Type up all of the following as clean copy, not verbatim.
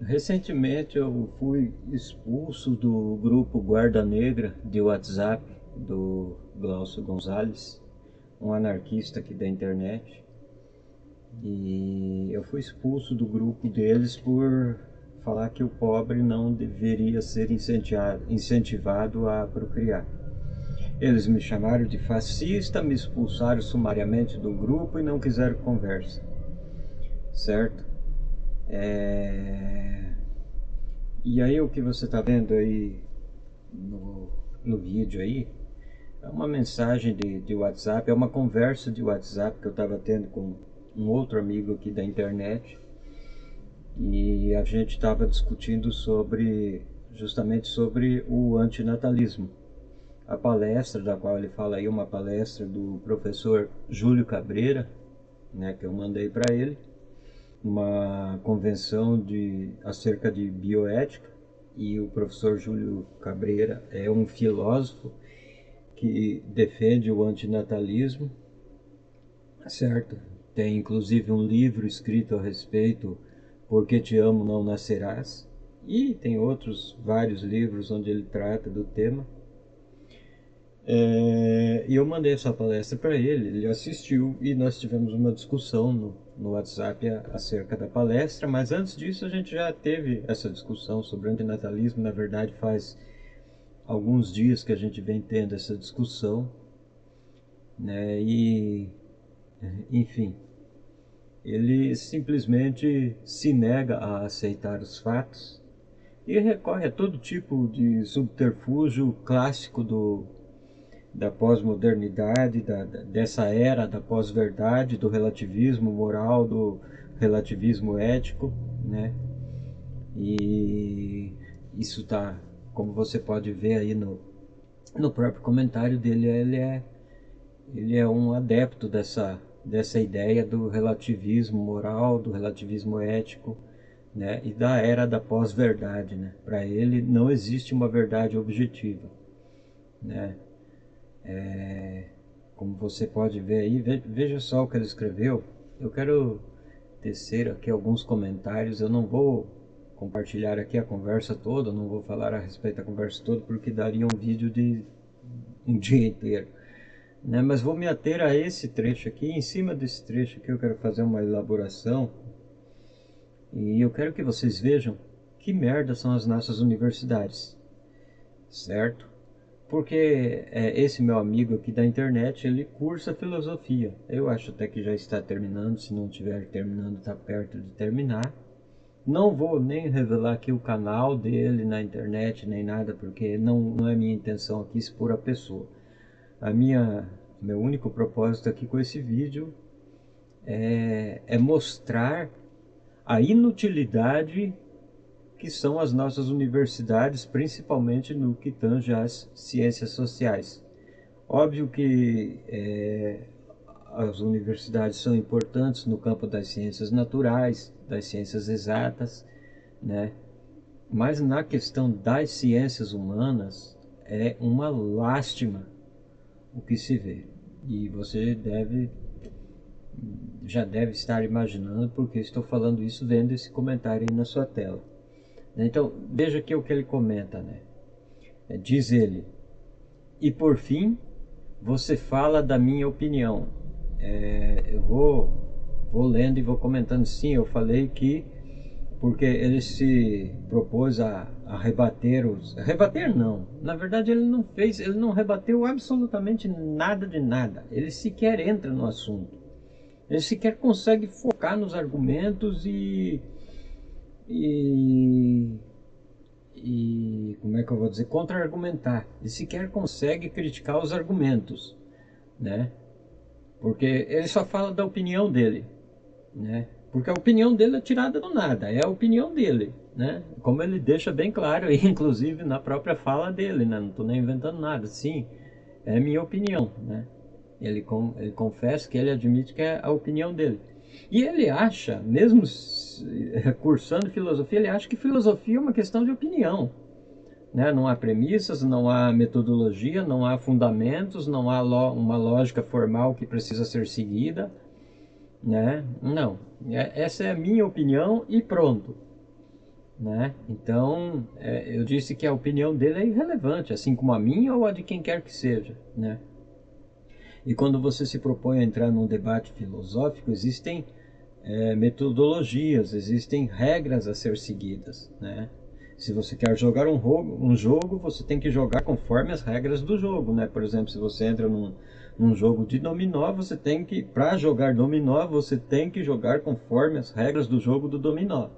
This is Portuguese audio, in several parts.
Recentemente eu fui expulso do grupo Guarda Negra de WhatsApp do Glaucio Gonzalez, um anarquista aqui da internet. E eu fui expulso do grupo deles por falar que o pobre não deveria ser incentivado a procriar. Eles me chamaram de fascista, me expulsaram sumariamente do grupo e não quiseram conversa, certo? E aí o que você está vendo aí no, no vídeo aí é uma mensagem de WhatsApp, é uma conversa de WhatsApp que eu estava tendo com um outro amigo aqui da internet, e a gente estava discutindo justamente sobre o antinatalismo. A palestra da qual ele fala aí é uma palestra do professor Júlio Cabreira, né, que eu mandei para ele, uma convenção acerca de bioética. E o professor Júlio Cabreira é um filósofo que defende o antinatalismo, certo? Tem inclusive um livro escrito a respeito, Porque Te Amo Não Nascerás, e tem outros vários livros onde ele trata do tema. E eu mandei essa palestra para ele assistiu e nós tivemos uma discussão no WhatsApp acerca da palestra, mas antes disso a gente já teve essa discussão sobre antinatalismo. Na verdade, faz alguns dias que a gente vem tendo essa discussão, né? E, enfim, ele simplesmente se nega a aceitar os fatos e recorre a todo tipo de subterfúgio clássico da pós-modernidade, dessa era da pós-verdade, do relativismo moral, do relativismo ético, né? E isso tá, como você pode ver aí no próprio comentário dele, ele é um adepto dessa ideia do relativismo moral, do relativismo ético, né? E da era da pós-verdade, né? Para ele não existe uma verdade objetiva, né? Como você pode ver aí, veja só o que ele escreveu. Eu quero tecer aqui alguns comentários. Eu não vou compartilhar aqui a conversa toda, não vou falar a respeito da conversa toda, porque daria um vídeo de um dia inteiro, né? Mas vou me ater a esse trecho aqui. Em cima desse trecho aqui eu quero fazer uma elaboração, e eu quero que vocês vejam que merda são as nossas universidades, certo? Porque esse meu amigo aqui da internet, ele cursa filosofia. Eu acho até que já está terminando, se não estiver terminando, está perto de terminar. Não vou nem revelar aqui o canal dele na internet, nem nada, porque não é minha intenção aqui expor a pessoa. Meu único propósito aqui com esse vídeo é mostrar a inutilidade que são as nossas universidades, principalmente no que tange às ciências sociais. Óbvio que as universidades são importantes no campo das ciências naturais, das ciências exatas, né? Mas na questão das ciências humanas é uma lástima o que se vê. E você já deve estar imaginando porque estou falando isso vendo esse comentário aí na sua tela. Então, veja aqui o que ele comenta, né? Diz ele: e por fim, você fala da minha opinião. Eu vou lendo e vou comentando. Sim, eu falei que porque ele se propôs a rebater rebater não, na verdade ele não rebateu absolutamente nada de nada. Ele sequer entra no assunto, ele sequer consegue focar nos argumentos e, como é que eu vou dizer, contra-argumentar. Ele sequer consegue criticar os argumentos, né? Porque ele só fala da opinião dele, né? Porque a opinião dele é tirada do nada, é a opinião dele, né? Como ele deixa bem claro, inclusive na própria fala dele, né? Não estou nem inventando nada. Sim, é minha opinião, né? Ele confessa que ele admite que é a opinião dele. E ele acha, mesmo cursando filosofia, ele acha que filosofia é uma questão de opinião, né? Não há premissas, não há metodologia, não há fundamentos, não há uma lógica formal que precisa ser seguida, né? Não, essa é a minha opinião e pronto. né? Então, eu disse que a opinião dele é irrelevante, assim como a minha ou a de quem quer que seja, né? E quando você se propõe a entrar num debate filosófico, existem metodologias, existem regras a ser seguidas, né? Se você quer jogar um jogo, você tem que jogar conforme as regras do jogo, né? Por exemplo, se você entra num jogo de dominó, você tem que, para jogar dominó, você tem que jogar conforme as regras do jogo do dominó,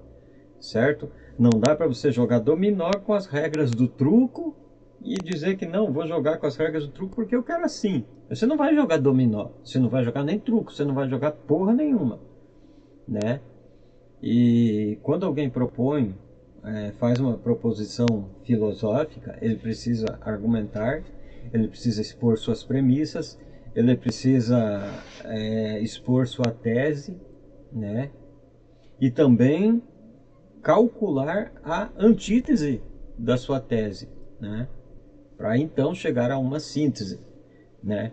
certo? Não dá para você jogar dominó com as regras do truco e dizer que não, vou jogar com as regras do truco porque eu quero assim. Você não vai jogar dominó, você não vai jogar nem truco, você não vai jogar porra nenhuma, né? E quando alguém propõe, faz uma proposição filosófica, ele precisa argumentar, ele precisa expor suas premissas, ele precisa expor sua tese, né? E também calcular a antítese da sua tese, né? Para então chegar a uma síntese, né?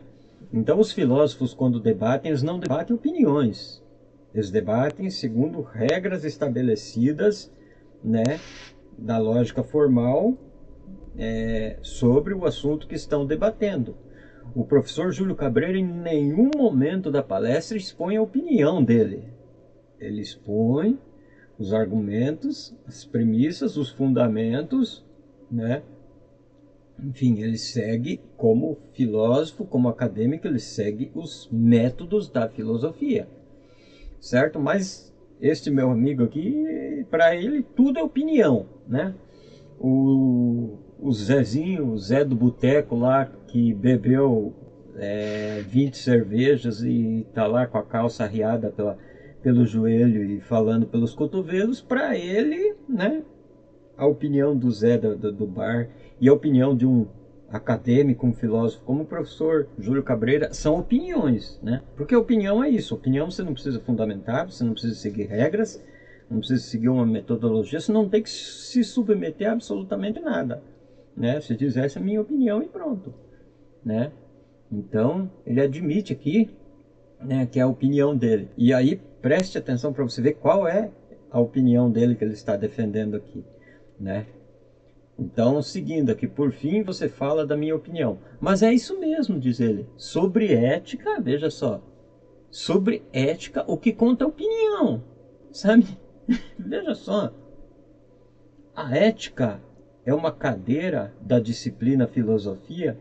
Então os filósofos, quando debatem, eles não debatem opiniões, eles debatem segundo regras estabelecidas, né, da lógica formal, sobre o assunto que estão debatendo. O professor Júlio Cabreira, em nenhum momento da palestra, expõe a opinião dele. Ele expõe os argumentos, as premissas, os fundamentos, né? Enfim, ele segue, como filósofo, como acadêmico, ele segue os métodos da filosofia, certo? Mas este meu amigo aqui, para ele tudo é opinião, né? O Zezinho, o Zé do Boteco lá, que bebeu 20 cervejas e tá lá com a calça arriada pelo joelho e falando pelos cotovelos, para ele, né? A opinião do Zé do bar e a opinião de um acadêmico, um filósofo como o professor Júlio Cabreira são opiniões, né? Porque opinião é isso. Opinião você não precisa fundamentar, você não precisa seguir regras, não precisa seguir uma metodologia, você não tem que se submeter a absolutamente nada, né? Se diz essa é a minha opinião e pronto, né? Então ele admite aqui, né, que é a opinião dele. E aí preste atenção para você ver qual é a opinião dele que ele está defendendo aqui, né? Então, seguindo aqui, por fim, você fala da minha opinião. Mas é isso mesmo, diz ele. Sobre ética, veja só. Sobre ética, o que conta é opinião. Sabe? Veja só. A ética é uma cadeira da disciplina filosofia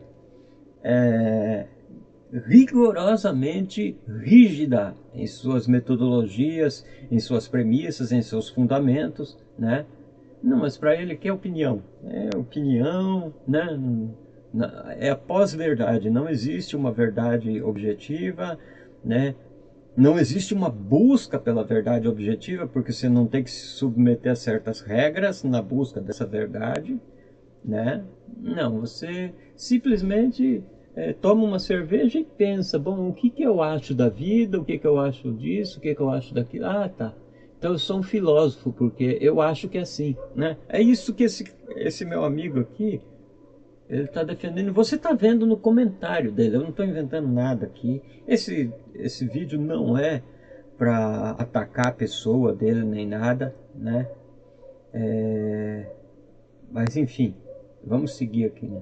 rigorosamente rígida em suas metodologias, em suas premissas, em seus fundamentos, né? Não, mas para ele que é opinião? É opinião, né? É a pós-verdade. Não existe uma verdade objetiva, né? Não existe uma busca pela verdade objetiva, porque você não tem que se submeter a certas regras na busca dessa verdade, né? Não, você simplesmente toma uma cerveja e pensa, bom, o que que eu acho da vida, o que que eu acho disso, o que que eu acho daquilo. Ah, tá. Então eu sou um filósofo porque eu acho que é assim, né? É isso que esse meu amigo aqui, ele está defendendo. Você está vendo no comentário dele, eu não estou inventando nada aqui. Esse vídeo não é para atacar a pessoa dele nem nada, né? Mas enfim, vamos seguir aqui, né?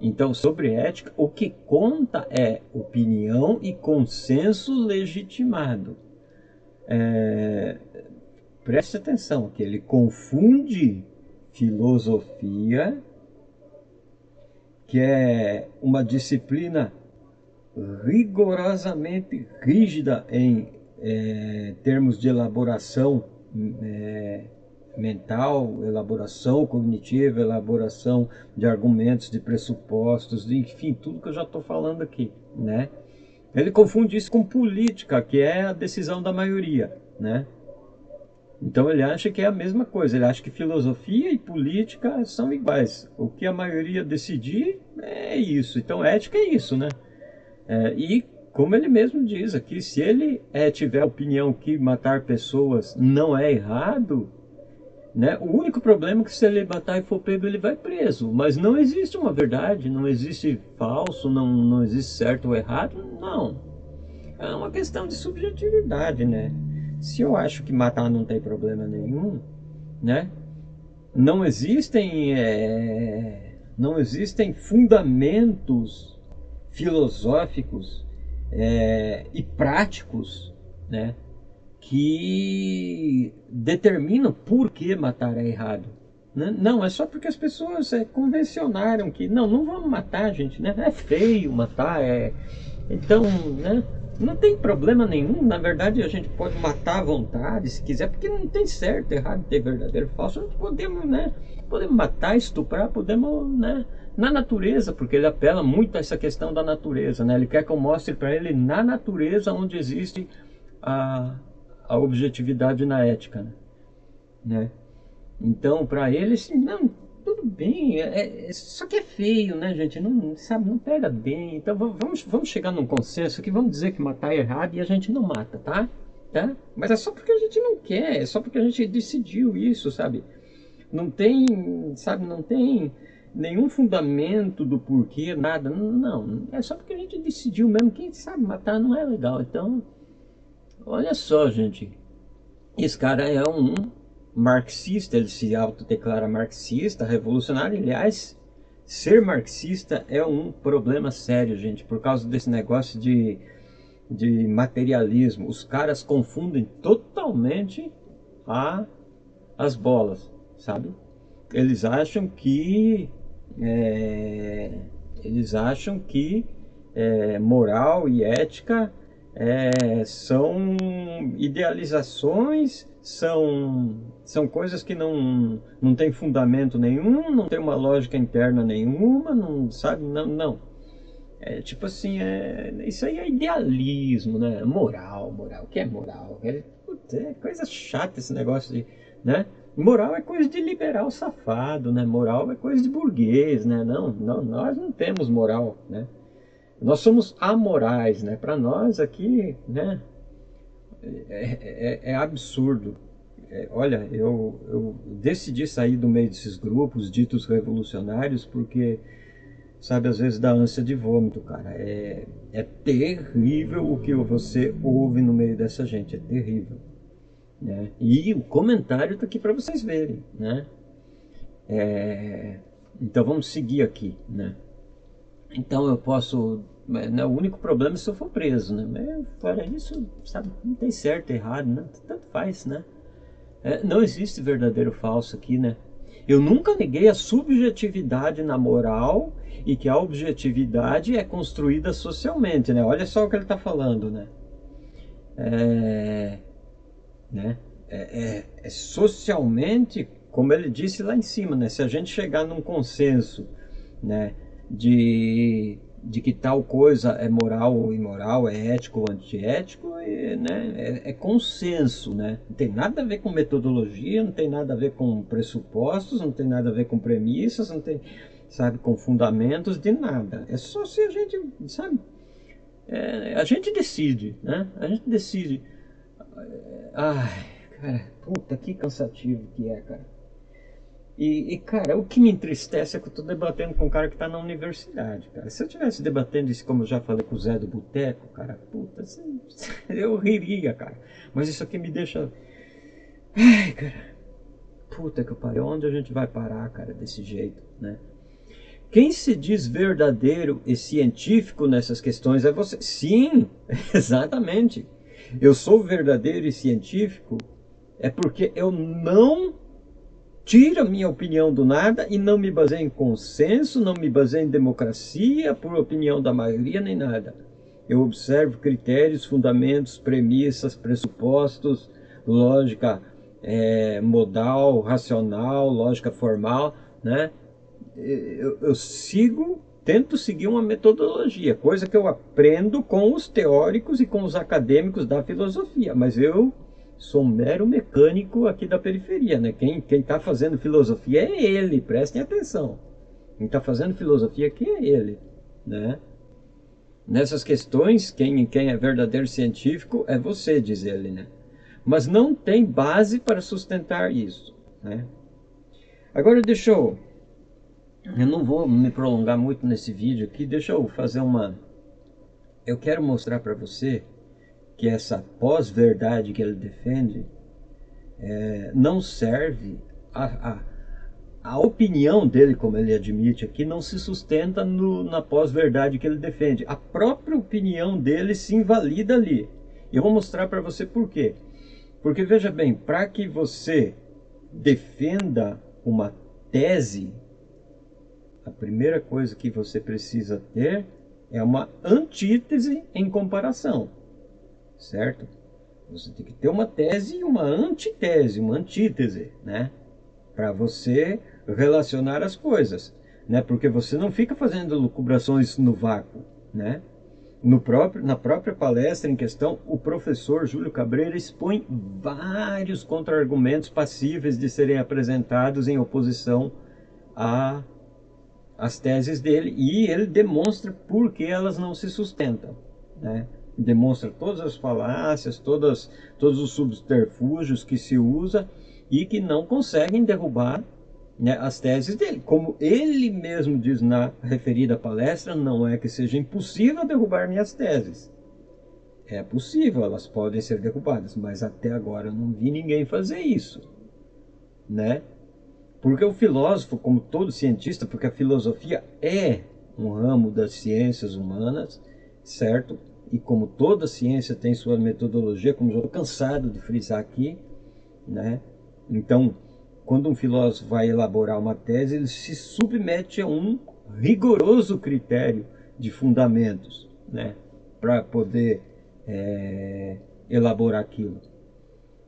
Então, sobre ética, o que conta é opinião e consenso legitimado. Preste atenção que ele confunde filosofia, que é uma disciplina rigorosamente rígida em termos de elaboração mental, elaboração cognitiva, elaboração de argumentos, de pressupostos, enfim, tudo que eu já estou falando aqui, né? Ele confunde isso com política, que é a decisão da maioria, né? Então ele acha que é a mesma coisa, ele acha que filosofia e política são iguais. O que a maioria decidir é isso. Então ética é isso, né? E como ele mesmo diz aqui, se ele tiver a opinião que matar pessoas não é errado, né? O único problema é que se ele matar e for pego, ele vai preso. Mas não existe uma verdade, não existe falso, não existe certo ou errado, não. É uma questão de subjetividade, né? Se eu acho que matar não tem problema nenhum, né? não existem fundamentos filosóficos e práticos, né, que determinam por que matar é errado. Não, é só porque as pessoas convencionaram que não vamos matar, gente, né? É feio matar, então, né? Não tem problema nenhum. Na verdade, a gente pode matar à vontade, se quiser, porque não tem certo, errado, tem verdadeiro, falso. Nós podemos, né? Podemos matar, estuprar, podemos, né? Na natureza, porque ele apela muito a essa questão da natureza, né? Ele quer que eu mostre para ele na natureza onde existe a, a objetividade na ética, né? Então, para eles, não, tudo bem, só que é feio, né, gente? Não, sabe, não pega bem. Então, vamos chegar num consenso que vamos dizer que matar é errado e a gente não mata, tá? Tá? Mas é só porque a gente não quer, é só porque a gente decidiu isso, sabe? Não tem, sabe, não tem nenhum fundamento do porquê, nada. Não, é só porque a gente decidiu mesmo. Quem sabe matar não é legal. Então, olha só, gente. Esse cara é um marxista, ele se autodeclara marxista, revolucionário. Aliás, ser marxista é um problema sério, gente, por causa desse negócio de materialismo. Os caras confundem totalmente as bolas, sabe? Eles acham que moral e ética são idealizações, são coisas que não tem fundamento nenhum, não tem uma lógica interna nenhuma, não sabe, não. Tipo assim, isso aí é idealismo, né? Moral, o que é moral? É coisa chata esse negócio de, né? Moral é coisa de liberal safado, né? Moral é coisa de burguês, né? Não, nós não temos moral, né? Nós somos amorais, né? Para nós aqui, né? É absurdo. Olha, eu decidi sair do meio desses grupos ditos revolucionários porque, sabe, às vezes dá ânsia de vômito, cara. É terrível o que você ouve no meio dessa gente, é terrível, né? E o comentário tá aqui para vocês verem, né? Então vamos seguir aqui, né? Então eu posso, né, o único problema é se eu for preso, né? Mas fora isso, sabe, não tem certo e errado, né? Tanto faz, né? Não existe verdadeiro ou falso aqui, né? Eu nunca neguei a subjetividade na moral e que a objetividade é construída socialmente, né? Olha só o que ele está falando, né? Socialmente, como ele disse lá em cima, né? Se a gente chegar num consenso, né, de que tal coisa é moral ou imoral, é ético ou antiético, né, é consenso, né? Não tem nada a ver com metodologia, não tem nada a ver com pressupostos, não tem nada a ver com premissas, não tem, sabe, com fundamentos de nada. É só se a gente, sabe, a gente decide, né? A gente decide. Ai, cara, puta, que cansativo que é, cara. Cara, o que me entristece é que eu tô debatendo com um cara que tá na universidade, cara. Se eu tivesse debatendo isso, como eu já falei com o Zé do Boteco, cara, puta, eu riria, cara. Mas isso aqui me deixa... Ai, cara, puta que pariu, onde a gente vai parar, cara, desse jeito, né? Quem se diz verdadeiro e científico nessas questões é você. Sim, exatamente. Eu sou verdadeiro e científico é porque eu não tiro a minha opinião do nada e não me baseio em consenso, não me baseio em democracia por opinião da maioria nem nada. Eu observo critérios, fundamentos, premissas, pressupostos, lógica modal, racional, lógica formal, né? Eu tento seguir uma metodologia, coisa que eu aprendo com os teóricos e com os acadêmicos da filosofia, mas eu sou um mero mecânico aqui da periferia, né? Quem está fazendo filosofia é ele, prestem atenção. Quem está fazendo filosofia aqui é ele, né? Nessas questões, quem é verdadeiro científico é você, diz ele, né? Mas não tem base para sustentar isso, né? Agora eu não vou me prolongar muito nesse vídeo aqui, deixa eu fazer eu quero mostrar para você que essa pós-verdade que ele defende não serve a opinião dele, como ele admite aqui, não se sustenta na pós-verdade que ele defende. A própria opinião dele se invalida ali. E eu vou mostrar para você por quê. Porque, veja bem, para que você defenda uma tese, a primeira coisa que você precisa ter é uma antítese em comparação, certo? Você tem que ter uma tese e uma antítese, uma antítese, né? Para você relacionar as coisas, né? Porque você não fica fazendo lucubrações no vácuo, né? Na própria palestra em questão, o professor Júlio Cabreira expõe vários contra-argumentos passíveis de serem apresentados em oposição às teses dele, e ele demonstra por que elas não se sustentam, né? Demonstra todas as falácias, todos os subterfúgios que se usa e que não conseguem derrubar, né, as teses dele. Como ele mesmo diz na referida palestra, não é que seja impossível derrubar minhas teses. É possível, elas podem ser derrubadas, mas até agora eu não vi ninguém fazer isso, né? Porque o filósofo, como todo cientista, porque a filosofia é um ramo das ciências humanas, certo? E como toda ciência tem sua metodologia, como já estou cansado de frisar aqui, né? Então, quando um filósofo vai elaborar uma tese, ele se submete a um rigoroso critério de fundamentos, né, para poder elaborar aquilo,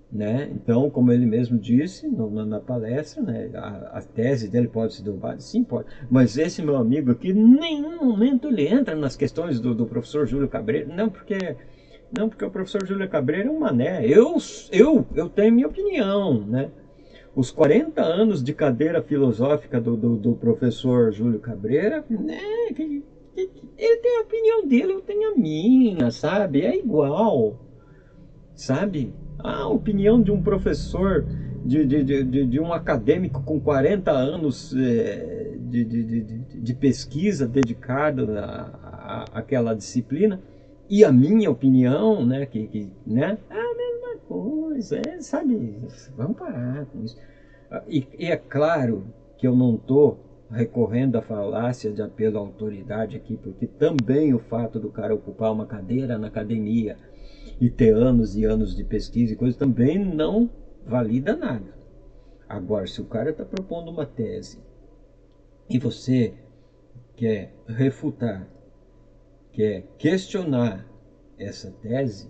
né? Então, como ele mesmo disse na palestra, né, a tese dele pode ser derrubada? Sim, pode. Mas esse meu amigo aqui, em nenhum momento ele entra nas questões do professor Júlio Cabreira, não porque o professor Júlio Cabreira é um mané. Eu tenho minha opinião, né? Os 40 anos de cadeira filosófica do professor Júlio Cabreira, né, ele tem a opinião dele, eu tenho a minha, sabe? É igual, sabe? A opinião de um professor, de um acadêmico com 40 anos de pesquisa dedicado àquela disciplina, e a minha opinião, né, né, é a mesma coisa, sabe? Vamos parar com isso. E é claro que eu não estou recorrendo à falácia de apelo à autoridade aqui, porque também o fato do cara ocupar uma cadeira na academia e ter anos e anos de pesquisa e coisa também não valida nada. Agora, se o cara está propondo uma tese e você quer refutar, quer questionar essa tese,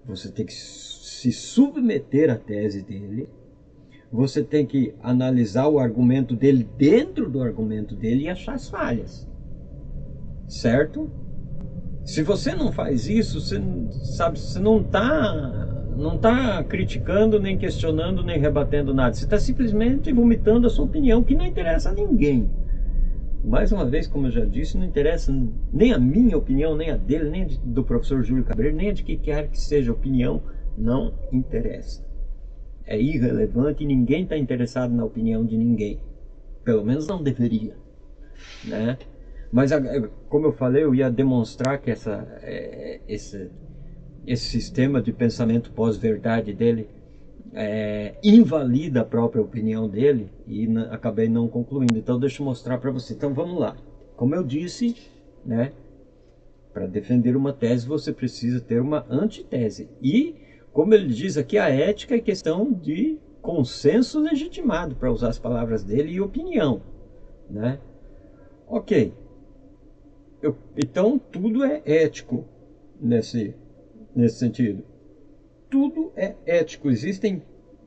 você tem que se submeter à tese dele, você tem que analisar o argumento dele dentro do argumento dele e achar as falhas, certo? Se você não faz isso, você sabe, você não tá criticando, nem questionando, nem rebatendo nada. Você está simplesmente vomitando a sua opinião, que não interessa a ninguém. Mais uma vez, como eu já disse, não interessa nem a minha opinião, nem a dele, nem a do professor Júlio Cabreira, nem a de quem quer que seja a opinião, não interessa. É irrelevante e ninguém está interessado na opinião de ninguém. Pelo menos não deveria, né? Mas, como eu falei, eu ia demonstrar que esse sistema de pensamento pós-verdade dele invalida a própria opinião dele, e acabei não concluindo. Então deixa eu mostrar para você. Então vamos lá. Como eu disse, né, para defender uma tese você precisa ter uma antitese. E, como ele diz aqui, a ética é questão de consenso legitimado, para usar as palavras dele, e opinião, né? Ok. Então tudo é ético nesse sentido. Tudo é ético. Existem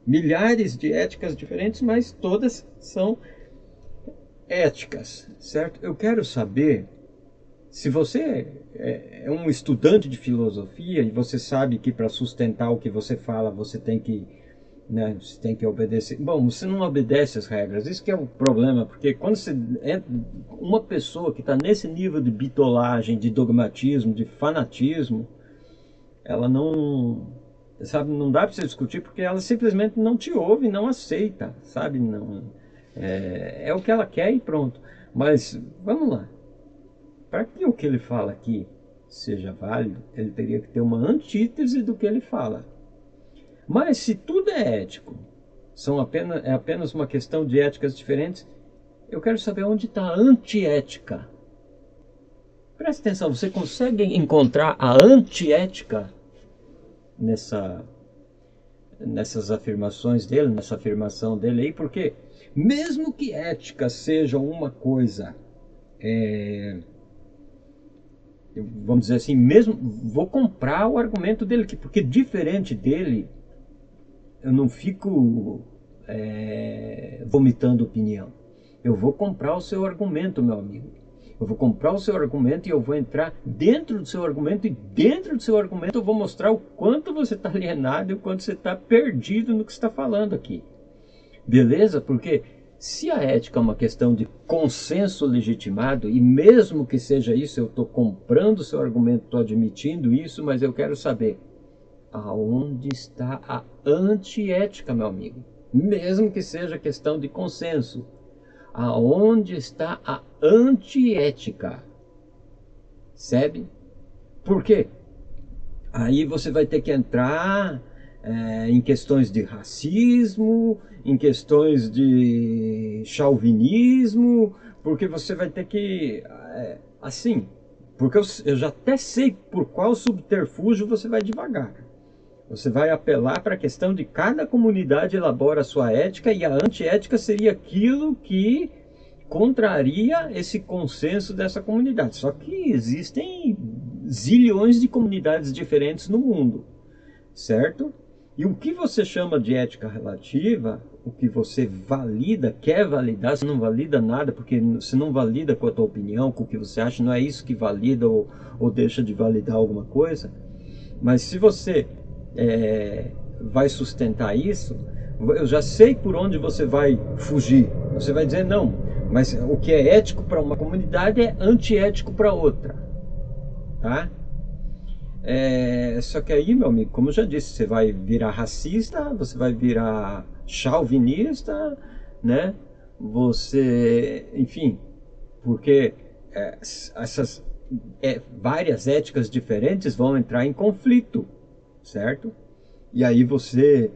milhares de éticas diferentes, mas todas são éticas, certo? Eu quero saber se você é um estudante de filosofia e você sabe que para sustentar o que você fala você tem que, né, você tem que obedecer. Bom, você não obedece as regras, isso que é o problema, porque quando você é uma pessoa que está nesse nível de bitolagem, de dogmatismo, de fanatismo, ela não, sabe, não dá para você discutir, porque ela simplesmente não te ouve, não aceita, sabe? Não, é o que ela quer e pronto. Mas vamos lá, para que o que ele fala aqui seja válido, ele teria que ter uma antítese do que ele fala. Mas se tudo é ético, é apenas uma questão de éticas diferentes. Eu quero saber onde está a antiética. Preste atenção, você consegue encontrar a antiética nessas afirmações dele, nessa afirmação dele aí? Porque mesmo que ética seja uma coisa, vamos dizer assim, mesmo vou comprar o argumento dele aqui, porque diferente dele, eu não fico vomitando opinião. Eu vou comprar o seu argumento, meu amigo. Eu vou comprar o seu argumento e eu vou entrar dentro do seu argumento, e dentro do seu argumento eu vou mostrar o quanto você está alienado e o quanto você está perdido no que está falando aqui. Beleza? Porque se a ética é uma questão de consenso legitimado, e mesmo que seja isso, eu estou comprando o seu argumento, estou admitindo isso, mas eu quero saber aonde está a antiética, meu amigo. Mesmo que seja questão de consenso, aonde está a antiética? Sabe? Por quê? Aí você vai ter que entrar em questões de racismo, em questões de chauvinismo, porque você vai ter que, assim, porque eu já até sei por qual subterfúgio você vai devagar. Você vai apelar para a questão de cada comunidade elabora a sua ética, e a antiética seria aquilo que contraria esse consenso dessa comunidade. Só que existem zilhões de comunidades diferentes no mundo, certo? E o que você chama de ética relativa, o que você valida, quer validar, você não valida nada, porque você não valida com a tua opinião, com o que você acha, não é isso que valida ou deixa de validar alguma coisa. Mas se você vai sustentar isso, eu já sei por onde você vai fugir. Você vai dizer não, mas o que é ético para uma comunidade é antiético para outra, tá? Só que aí, meu amigo, como eu já disse, você vai virar racista, você vai virar chauvinista, né? Você, enfim, porque essas várias éticas diferentes vão entrar em conflito, certo? E aí você,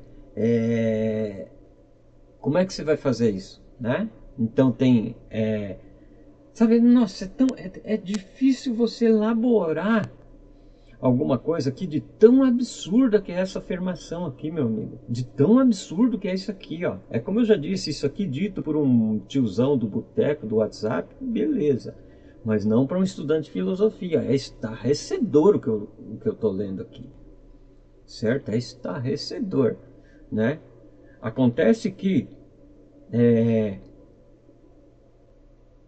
como é que você vai fazer isso, né? Então tem, sabe, nossa, é difícil você elaborar alguma coisa aqui de tão absurda que é essa afirmação aqui, meu amigo. De tão absurdo que é isso aqui, ó. É como eu já disse, isso aqui dito por um tiozão do boteco, do WhatsApp, beleza. Mas não para um estudante de filosofia. É estarrecedor o que eu tô lendo aqui. Certo? É estarrecedor, né? Acontece que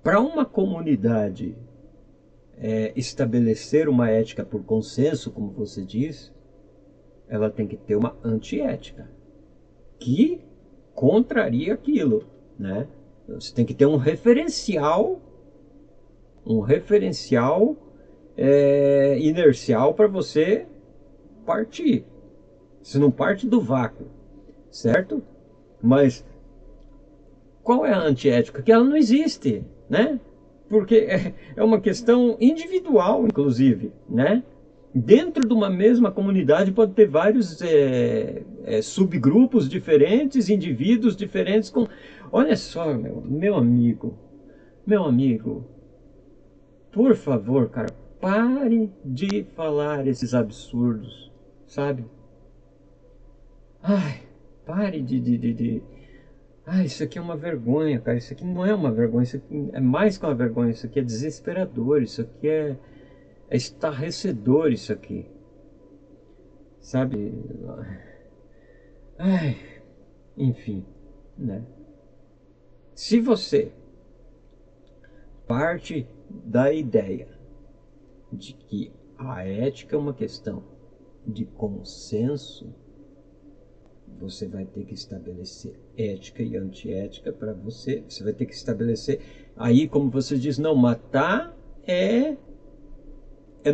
para uma comunidade estabelecer uma ética por consenso, como você diz, ela tem que ter uma antiética que contraria aquilo, né? Você tem que ter um referencial inercial para você partir. Você não parte do vácuo, certo? Mas qual é a antiética? Que ela não existe, né? Porque é uma questão individual, inclusive, né? Dentro de uma mesma comunidade pode ter vários subgrupos diferentes, indivíduos diferentes com... Olha só, meu amigo, por favor, cara, pare de falar esses absurdos, sabe? Ai, pare isso aqui é uma vergonha, cara. Isso aqui não é uma vergonha, isso aqui é mais que uma vergonha. Isso aqui é desesperador, isso aqui é estarrecedor, isso aqui. Sabe? Ai, enfim, né? Se você parte da ideia de que a ética é uma questão de consenso, você vai ter que estabelecer ética e antiética para você. Você vai ter que estabelecer. Aí, como você diz, não, matar é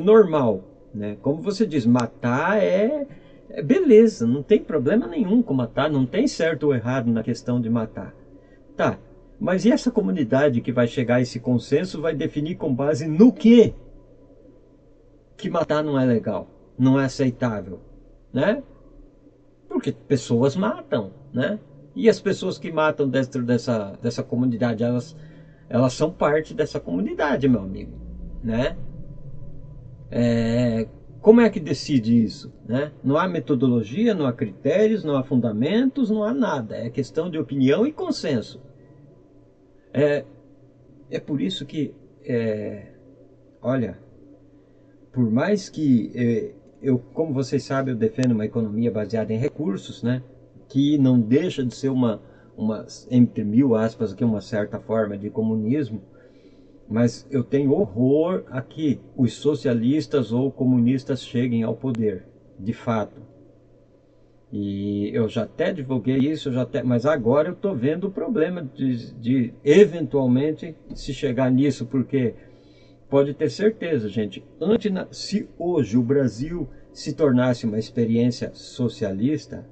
normal, né? Como você diz, matar é beleza, não tem problema nenhum com matar, não tem certo ou errado na questão de matar. Tá, mas e essa comunidade que vai chegar a esse consenso vai definir com base no quê? Que matar não é legal, não é aceitável, né? Porque pessoas matam, né? E as pessoas que matam dentro dessa comunidade, elas são parte dessa comunidade, meu amigo, né? Como é que decide isso, né? Não há metodologia, não há critérios, não há fundamentos, não há nada. É questão de opinião e consenso. É por isso que, olha, por mais que como vocês sabem, eu defendo uma economia baseada em recursos, né? Que não deixa de ser entre mil aspas, aqui, uma certa forma de comunismo, mas eu tenho horror a que os socialistas ou comunistas cheguem ao poder, de fato. E eu já até divulguei isso, mas agora eu estou vendo o problema de eventualmente se chegar nisso, porque pode ter certeza, gente, se hoje o Brasil se tornasse uma experiência socialista,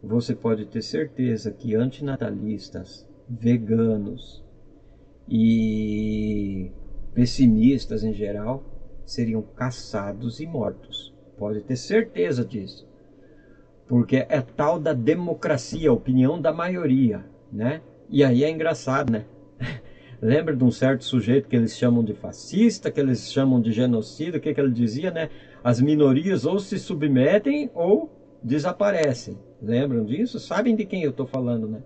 você pode ter certeza que antinatalistas, veganos e pessimistas em geral seriam caçados e mortos. Pode ter certeza disso. Porque é tal da democracia, a opinião da maioria, né? E aí é engraçado, né? Lembra de um certo sujeito que eles chamam de fascista, que eles chamam de genocida, o que ele dizia, né? As minorias ou se submetem ou desaparecem. Lembram disso? Sabem de quem eu estou falando, né?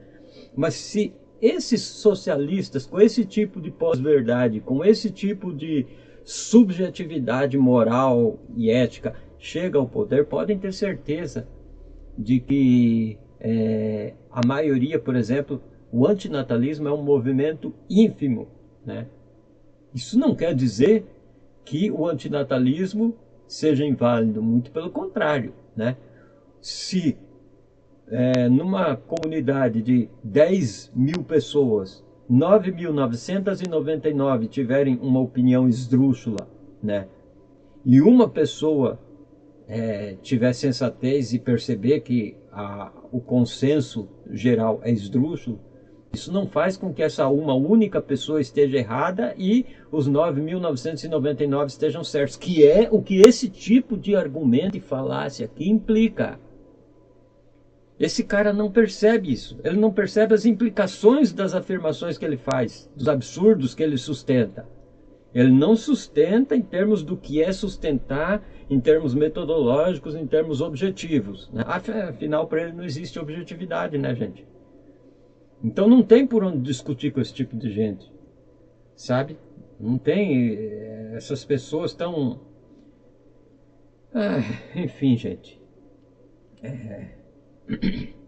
Mas se esses socialistas, com esse tipo de pós-verdade, com esse tipo de subjetividade moral e ética, chegam ao poder, podem ter certeza de que a maioria, por exemplo, o antinatalismo é um movimento ínfimo, né? Isso não quer dizer que o antinatalismo seja inválido, muito pelo contrário, né? Se numa comunidade de 10 mil pessoas, 9.999 tiverem uma opinião esdrúxula, né? E uma pessoa tiver sensatez e perceber que o consenso geral é esdrúxulo, isso não faz com que essa uma única pessoa esteja errada e os 9.999 estejam certos, que é o que esse tipo de argumento e falácia aqui implica. Esse cara não percebe isso, ele não percebe as implicações das afirmações que ele faz, dos absurdos que ele sustenta. Ele não sustenta em termos do que é sustentar, em termos metodológicos, em termos objetivos, né? Afinal, para ele não existe objetividade, né, gente? Então não tem por onde discutir com esse tipo de gente, sabe? Não tem. Essas pessoas estão. Enfim, gente.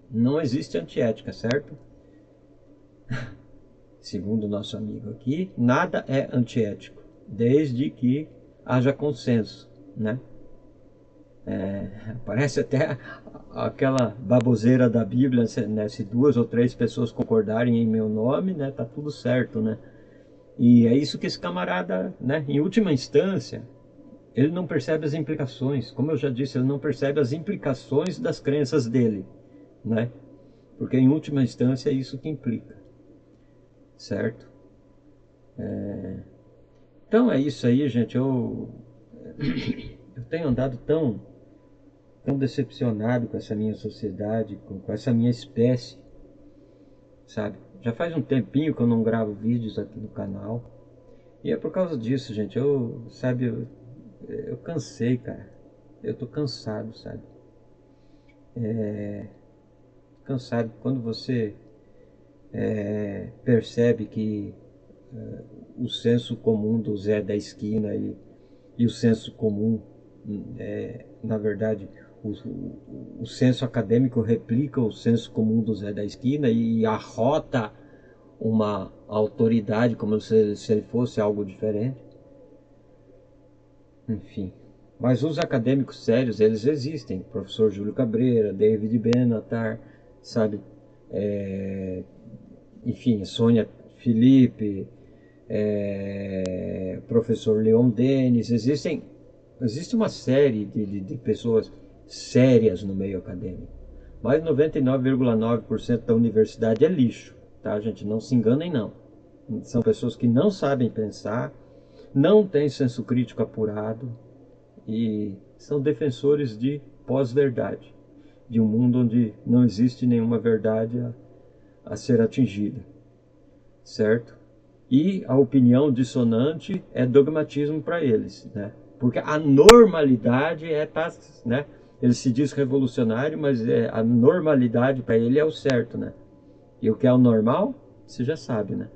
Não existe antiética, certo? Segundo o nosso amigo aqui, nada é antiético, desde que haja consenso, né? Parece até aquela baboseira da Bíblia, né? Se 2 ou 3 pessoas concordarem em meu nome, né? Tá tudo certo, né? E é isso que esse camarada, né? Em última instância, ele não percebe as implicações. Como eu já disse, ele não percebe as implicações das crenças dele, né? Porque em última instância é isso que implica, certo? Então é isso aí, gente. Eu tenho andado tão decepcionado com essa minha sociedade, com essa minha espécie, sabe? Já faz um tempinho que eu não gravo vídeos aqui no canal. E é por causa disso, gente. Eu cansei, cara. Eu tô cansado, sabe? Cansado quando você percebe que o senso comum do Zé da esquina e o senso comum, na verdade, o senso acadêmico replica o senso comum do Zé da esquina e arrota uma autoridade como se ele fosse algo diferente. Enfim. Mas os acadêmicos sérios, eles existem. Professor Júlio Cabreira, David Benatar, sabe? Enfim, Sônia Felipe, professor Leon Denis. Existe uma série de pessoas sérias no meio acadêmico. Mas 99,9% da universidade é lixo, tá, gente? Não se enganem, não. São pessoas que não sabem pensar, não têm senso crítico apurado e são defensores de pós-verdade. de um mundo onde não existe nenhuma verdade a ser atingida, certo? E a opinião dissonante é dogmatismo para eles, né? Porque a normalidade né? Ele se diz revolucionário, mas a normalidade para ele é o certo, né? E o que é o normal, você já sabe, né?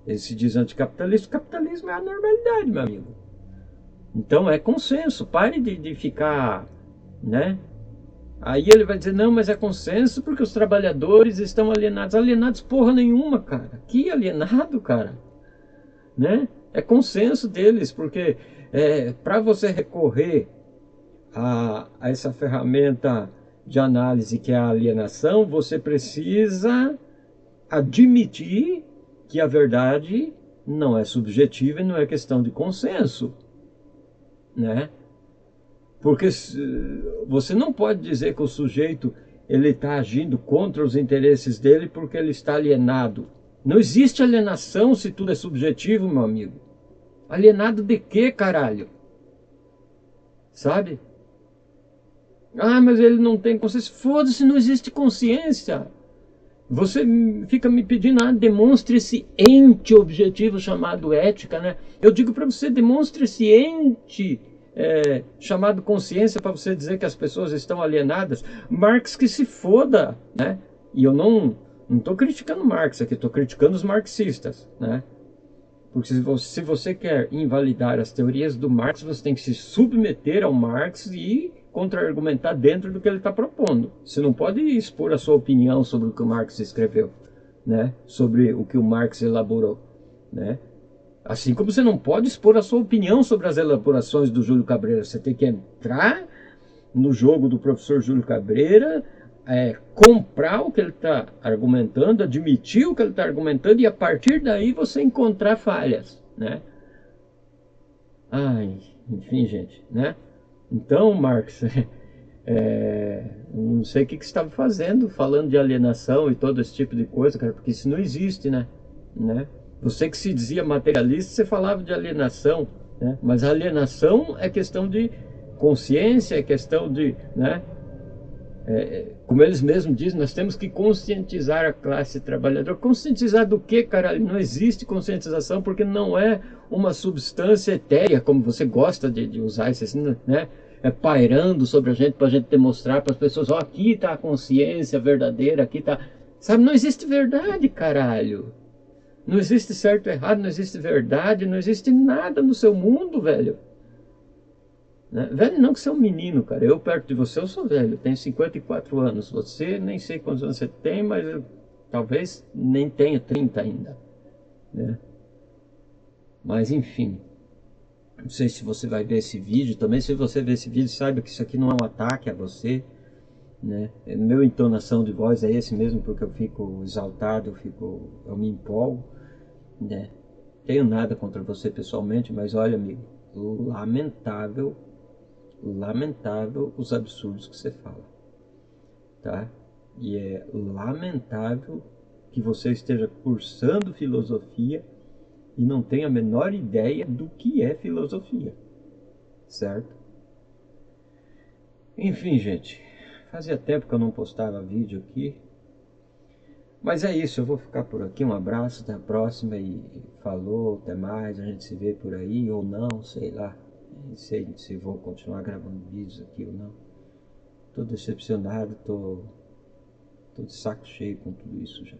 Ele se diz anticapitalista, o capitalismo é a normalidade, meu amigo. Então é consenso, pare de ficar, né? Aí ele vai dizer, não, mas é consenso porque os trabalhadores estão alienados. Alienados porra nenhuma, cara. Que alienado, cara? Né? É consenso deles, porque para você recorrer a essa ferramenta de análise que é a alienação, você precisa admitir que a verdade não é subjetiva e não é questão de consenso, né? Porque você não pode dizer que o sujeito ele está agindo contra os interesses dele porque ele está alienado. Não existe alienação se tudo é subjetivo, meu amigo. Alienado de quê, caralho? Sabe? Ah, mas ele não tem consciência. Foda-se, não existe consciência. Você fica me pedindo, demonstre esse ente objetivo chamado ética, né? Eu digo para você, demonstre esse ente chamado consciência para você dizer que as pessoas estão alienadas. Marx que se foda, né? E eu não estou criticando Marx aqui, estou criticando os marxistas, né? Porque se você quer invalidar as teorias do Marx, você tem que se submeter ao Marx e contra-argumentar dentro do que ele está propondo. Você não pode expor a sua opinião sobre o que o Marx escreveu, né? Sobre o que o Marx elaborou, né? Assim como você não pode expor a sua opinião sobre as elaborações do Júlio Cabreira. Você tem que entrar no jogo do professor Júlio Cabreira, comprar o que ele está argumentando, admitir o que ele está argumentando e a partir daí você encontrar falhas, né? Ai, enfim, gente, né? Então, Marx, não sei o que você estava fazendo, falando de alienação e todo esse tipo de coisa, cara, porque isso não existe, né? Você que se dizia materialista, você falava de alienação, né? Mas a alienação é questão de consciência, é questão de, né? Como eles mesmos dizem, nós temos que conscientizar a classe trabalhadora. Conscientizar do que, caralho? Não existe conscientização porque não é uma substância etérea, como você gosta de usar isso assim, né? Pairando sobre a gente para a gente demonstrar para as pessoas, ó, aqui está a consciência verdadeira, aqui está. Sabe, não existe verdade, caralho. Não existe certo e errado, não existe verdade, não existe nada no seu mundo, velho. Né? Velho não que você é um menino, cara. Eu perto de você eu sou velho, tenho 54 anos. Você nem sei quantos anos você tem, mas eu, talvez nem tenha 30 ainda. Né? Mas enfim, não sei se você vai ver esse vídeo. Também se você ver esse vídeo, saiba que isso aqui não é um ataque a você. Né? Meu entonação de voz é esse mesmo, porque eu fico exaltado, eu me empolgo. Né? Tenho nada contra você pessoalmente, mas olha, amigo, lamentável os absurdos que você fala, tá? E é lamentável que você esteja cursando filosofia e não tenha a menor ideia do que é filosofia, certo? Enfim, gente, fazia tempo que eu não postava vídeo aqui, mas é isso, eu vou ficar por aqui, um abraço, até a próxima e falou, até mais, a gente se vê por aí ou não, sei lá, não sei se vou continuar gravando vídeos aqui ou não. Tô decepcionado, tô de saco cheio com tudo isso já.